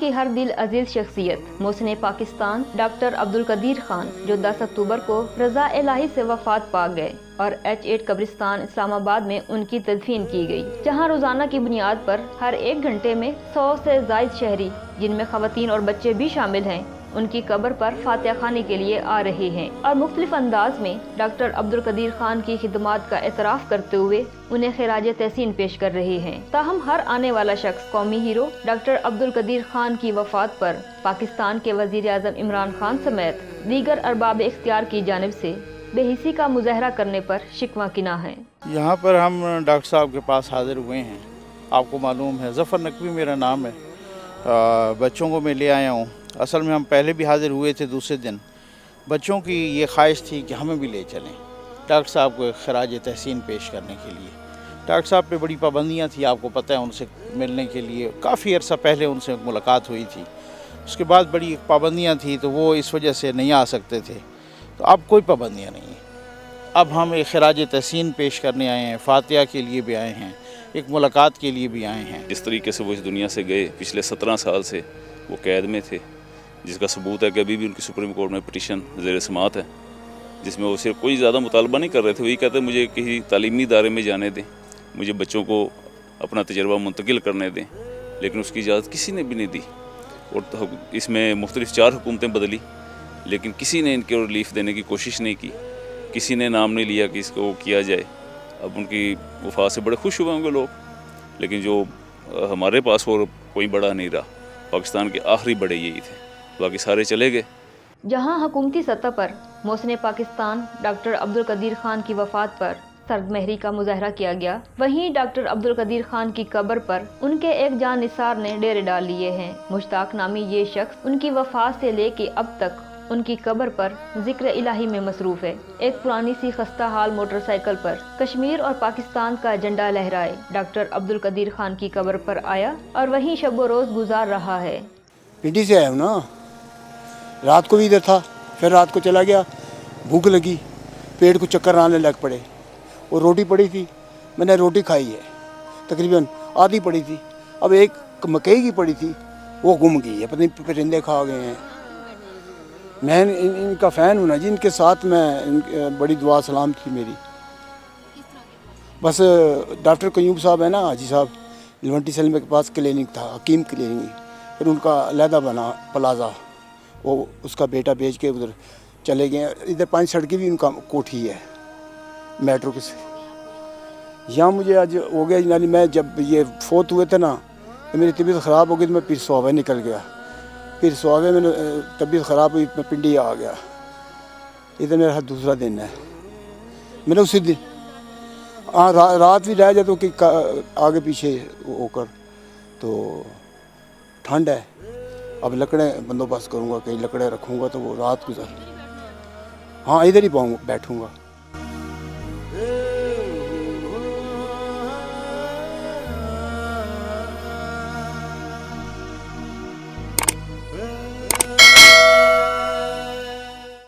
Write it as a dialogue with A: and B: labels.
A: की हर दिल अजीज शख्सियत मोहसिन पाकिस्तान डॉक्टर अब्दुल कदीर खान जो 10 अक्टूबर को रजा इलाही से वफात पा गए और H8 कब्रिस्तान इस्लामाबाद में उनकी तदफीन की गई, जहां रोजाना की बुनियाद पर हर 1 घंटे में 100 से जायद शहरी, जिनमें खवातीन और बच्चे भी शामिल हैं, उनकी कब्र पर फातिहा खानी के लिए आ रहे हैं और मुख्तलिफ अंदाज में डॉक्टर अब्दुल कदीर खान की खिदमात का एतराफ़ करते हुए उन्हें खिराज तहसीन पेश कर रहे हैं। ताहम हर आने वाला शख्स कौमी हीरो डॉक्टर अब्दुल कदीर खान की वफात पर पाकिस्तान के वज़ीर आज़म इमरान खान समेत दीगर अरबाब इख्तियार की जानिब से बेहिसी का मुजाहरा करने पर शिकवा किना है।
B: यहाँ पर हम डॉक्टर साहब के पास हाजिर हुए हैं। आपको मालूम है ज़फ़र नकवी मेरा नाम है। बच्चों को मैं ले आया हूँ। असल में हम पहले भी हाजिर हुए थे दूसरे दिन। बच्चों की ये ख्वाहिश थी कि हमें भी ले चलें डॉक्टर साहब को खराज तहसीन पेश करने के लिए। डॉक्टर साहब पे बड़ी पाबंदियाँ थी, आपको पता है। उनसे मिलने के लिए काफ़ी अर्सा पहले उनसे मुलाकात हुई थी, उसके बाद बड़ी पाबंदियाँ थी, तो वो इस वजह से नहीं आ सकते थे। तो अब कोई पाबंदियाँ नहीं है। अब हम एक खराज तहसीन पेश करने आए हैं, फातिहा के लिए भी आए हैं, एक मुलाकात के लिए भी आए हैं।
C: जिस तरीके से वो इस दुनिया से गए, पिछले 17 साल से वो कैद में थे, जिसका सबूत है कि अभी भी उनकी सुप्रीम कोर्ट में पिटीशन ज़ेर समाअत है, जिसमें वो सिर्फ कोई ज़्यादा मुतालबा नहीं कर रहे थे। वही कहते मुझे किसी तालीमी इदारे में जाने दें, मुझे बच्चों को अपना तजर्बा मुंतकिल करने दें, लेकिन उसकी इजाज़त किसी ने भी नहीं दी। और इसमें मुख्तलिफ 4 हुकूमतें बदली, लेकिन किसी ने इनके रिलीफ देने की कोशिश नहीं की, किसी ने नाम नहीं लिया कि इसको किया जाए। अब उनकी वफात से बड़े खुश हुए होंगे लोग, लेकिन जो हमारे पास और कोई बड़ा नहीं रहा। पाकिस्तान के आखिरी बड़े यही थे, बाकी सारे चले गए।
A: जहां हुकूमती सतह पर मोहसिन पाकिस्तान डॉक्टर अब्दुल कदीर खान की वफात पर सर्दमहरी का मुजाहरा किया गया, वहीं डॉक्टर अब्दुल कदीर खान की कब्र पर उनके एक जान निसार ने डेरे डाल लिए हैं। मुश्ताक नामी ये शख्स उनकी वफात से लेके अब तक उनकी कब्र पर जिक्र इलाही में मसरूफ है। एक पुरानी सी खस्ता हाल मोटरसाइकिल पर कश्मीर और पाकिस्तान का झंडा लहराए डॉक्टर अब्दुल कदीर खान की कब्र पर आया और वहीं शब रोज गुजार रहा है।
D: पिंडी से आया हूँ ना, रात को भी इधर था, फिर रात को चला गया। भूख लगी, पेट को चक्कर आने लग पड़े और रोटी पड़ी थी, मैंने रोटी खाई है, तकरीबन आधी पड़ी थी। अब एक मकई की पड़ी थी, वो गुम गई है, पता नहीं परिंदे खा गए हैं। मैं इनका फ़ैन हूँ ना जी, इनके साथ मैं बड़ी दुआ सलाम थी मेरी। बस डॉक्टर कयूब साहब है ना, हाजी साहब, लवंटी सलमे के पास क्लिनिक था, हकीम क्लिनिक, फिर उनका अलहदा बना प्लाजा, वो उसका बेटा बेच के उधर चले गए। इधर 5 सड़कें भी उनका कोठी है मेट्रो के से। यहाँ मुझे आज हो गया यानी, मैं जब ये फोत हुए थे ना, तो मेरी तबीयत ख़राब हो गई, तो मैं फिर सुहावे निकल गया। फिर सुहावे में तबीयत ख़राब हुई, मैं पिंडी आ गया। इधर मेरा दूसरा दिन है। मैंने उसी दिन रात भी रह जाए तो कि आगे पीछे होकर, तो ठंड है। अब लकड़ें बंदोबस्त करूँगा, कहीं लकड़ें रखूँगा तो वो रात गुजर। हाँ, इधर ही बैठूँगा।